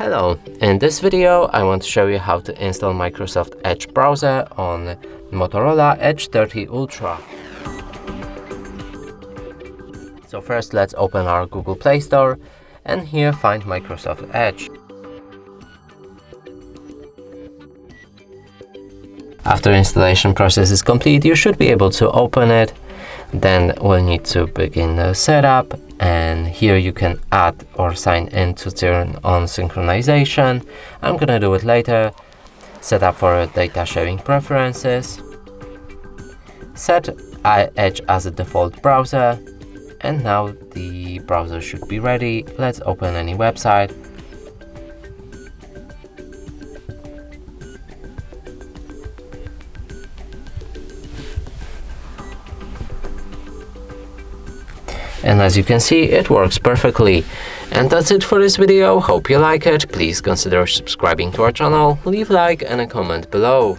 Hello, in this video I want to show you how to install Microsoft Edge browser on Motorola Edge 30 Ultra. So first let's open our Google Play Store and here find Microsoft Edge. After installation process is complete, you should be able to open it. Then we'll need to begin the setup, and here you can add or sign in to turn on synchronization. I'm gonna do it later. Set up for data sharing preferences. Set Edge as a default browser, and now the browser should be ready. Let's open any website. And as you can see, it works perfectly. And that's it for this video. Hope you like it. Please consider subscribing to our channel, leave a like and a comment below.